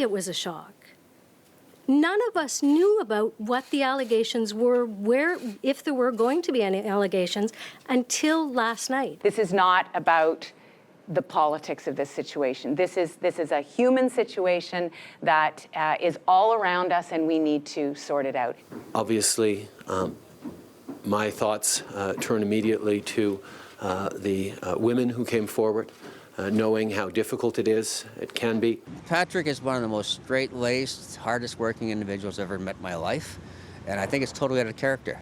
it was a shock. None of us knew about what the allegations were, if there were going to be any allegations, until last night. This is not about the politics of this situation. This is a human situation that is all around us, and we need to sort it out. Obviously, my thoughts turn immediately to the women who came forward, knowing how difficult it can be. Patrick is one of the most straight-laced, hardest-working individuals I've ever met in my life, and I think it's totally out of character.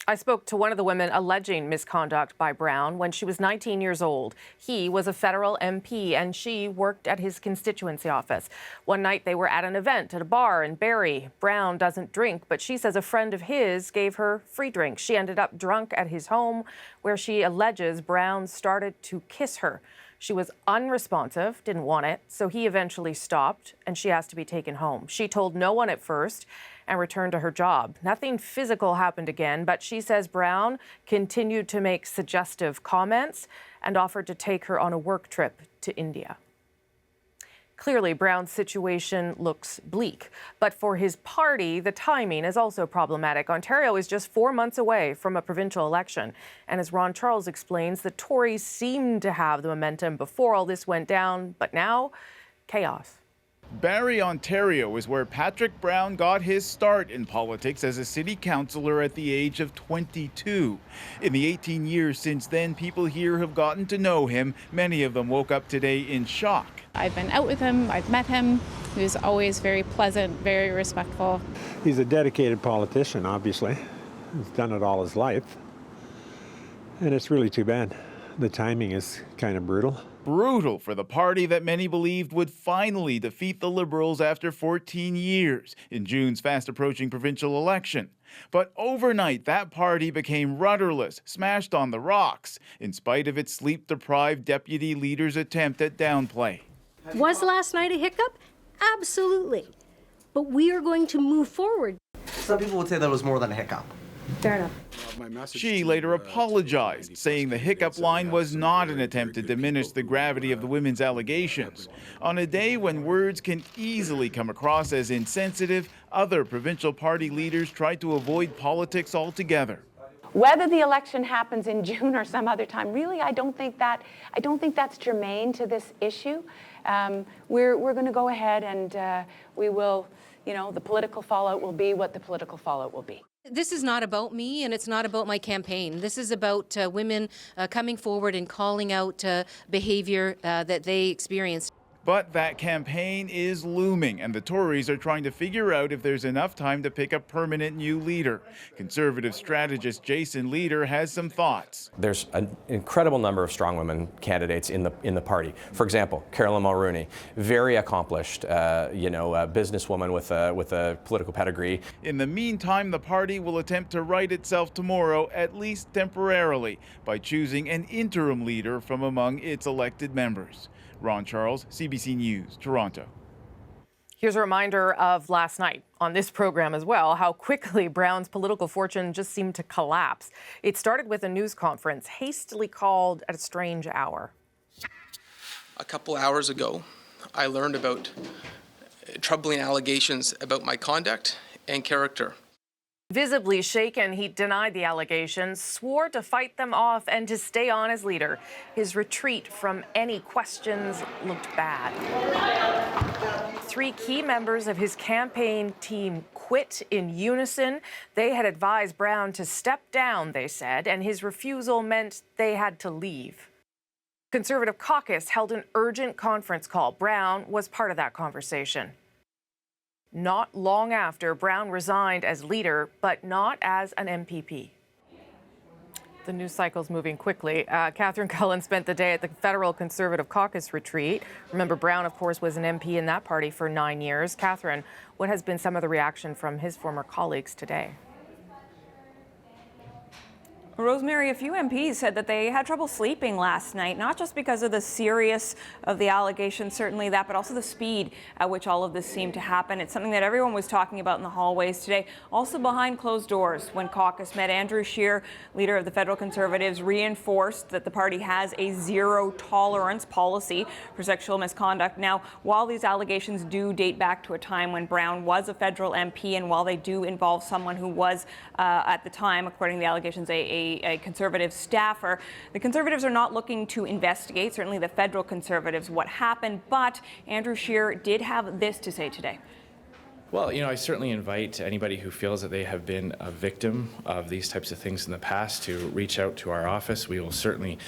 I spoke to one of the women alleging misconduct by Brown when she was 19 years old. He was a federal MP and she worked at his constituency office. One night they were at an event at a bar in Barrie. Brown doesn't drink, but she says a friend of his gave her free drinks. She ended up drunk at his home, where she alleges Brown started to kiss her. She was unresponsive, didn't want it, so he eventually stopped and she asked to be taken home. She told no one at first and returned to her job. Nothing physical happened again, but she says Brown continued to make suggestive comments and offered to take her on a work trip to India. Clearly, Brown's situation looks bleak, but for his party, the timing is also problematic. Ontario is just 4 months away from a provincial election, and as Ron Charles explains, the Tories seemed to have the momentum before all this went down, but now, chaos. Barrie, Ontario is where Patrick Brown got his start in politics as a city councillor at the age of 22. In the 18 years since then, people here have gotten to know him. Many of them woke up today in shock. I've been out with him, I've met him. He was always very pleasant, very respectful. He's a dedicated politician, obviously. He's done it all his life. And it's really too bad. The timing is kind of brutal. Brutal for the party that many believed would finally defeat the Liberals after 14 years in June's fast-approaching provincial election. But overnight, that party became rudderless, smashed on the rocks, in spite of its sleep-deprived deputy leader's attempt at downplay. Was last night a hiccup? Absolutely. But we are going to move forward. Some people would say that was more than a hiccup. Fair enough. She later apologized, saying the hiccup line was not an attempt to diminish the gravity of the women's allegations. On a day when words can easily come across as insensitive, other provincial party leaders tried to avoid politics altogether. Whether the election happens in June or some other time, really, I don't think that's germane to this issue. We're going to go ahead and we will, the political fallout will be what the political fallout will be. This is not about me, and it's not about my campaign. This is about women coming forward and calling out behaviour that they experienced. But that campaign is looming, and the Tories are trying to figure out if there's enough time to pick a permanent new leader. Conservative strategist Jason Leader has some thoughts. There's an incredible number of strong women candidates in the party. For example, Carolyn Mulrooney, very accomplished, businesswoman with a political pedigree. In the meantime, the party will attempt to right itself tomorrow, at least temporarily, by choosing an interim leader from among its elected members. Ron Charles, CBC News, Toronto. Here's a reminder of last night on this program as well, how quickly Brown's political fortune just seemed to collapse. It started with a news conference hastily called at a strange hour. A couple hours ago, I learned about troubling allegations about my conduct and character. Visibly shaken, he denied the allegations, swore to fight them off and to stay on as leader. His retreat from any questions looked bad. 3 key members of his campaign team quit in unison. They had advised Brown to step down, they said, and his refusal meant they had to leave. Conservative caucus held an urgent conference call. Brown was part of that conversation. Not long after, Brown resigned as leader, but not as an MPP. The news cycle's moving quickly. Catherine Cullen spent the day at the Federal Conservative Caucus retreat. Remember, Brown, of course, was an MP in that party for 9 years. Catherine, what has been some of the reaction from his former colleagues today? Rosemary, a few MPs said that they had trouble sleeping last night, not just because of the seriousness of the allegations, certainly that, but also the speed at which all of this seemed to happen. It's something that everyone was talking about in the hallways today. Also behind closed doors, when caucus met, Andrew Scheer, leader of the federal Conservatives, reinforced that the party has a zero-tolerance policy for sexual misconduct. Now, while these allegations do date back to a time when Brown was a federal MP, and while they do involve someone who was, at the time, according to the allegations, a Conservative staffer, the Conservatives are not looking to investigate, certainly the federal Conservatives, what happened, but Andrew Scheer did have this to say today. Well, I certainly invite anybody who feels that they have been a victim of these types of things in the past to reach out to our office. We will certainly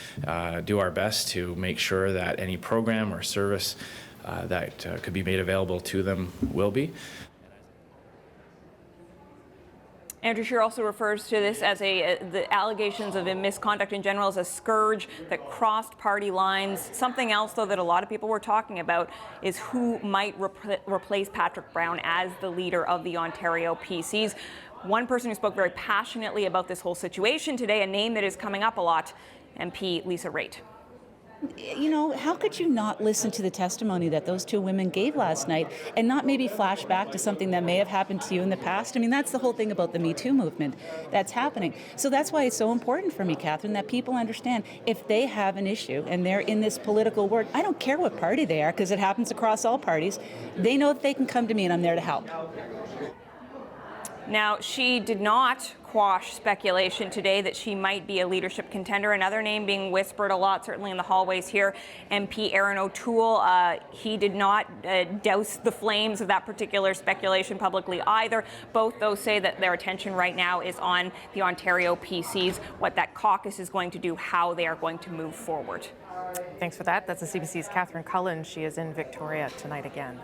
do our best to make sure that any program or service that could be made available to them will be. Andrew Scheer also refers to this as the allegations of misconduct in general as a scourge that crossed party lines. Something else, though, that a lot of people were talking about is who might replace Patrick Brown as the leader of the Ontario PCs. One person who spoke very passionately about this whole situation today, a name that is coming up a lot, MP Lisa Raitt. How could you not listen to the testimony that those two women gave last night and not maybe flash back to something that may have happened to you in the past? I mean, that's the whole thing about the Me Too movement that's happening. So that's why it's so important for me, Catherine, that people understand if they have an issue and they're in this political work, I don't care what party they are, because it happens across all parties. They know that they can come to me and I'm there to help. Now, she did not quash speculation today that she might be a leadership contender. Another name being whispered a lot, certainly in the hallways here, MP Aaron O'Toole. He did not douse the flames of that particular speculation publicly either. Both those say that their attention right now is on the Ontario PCs, what that caucus is going to do, how they are going to move forward. Thanks for that. That's the CBC's Catherine Cullen. She is in Victoria tonight again.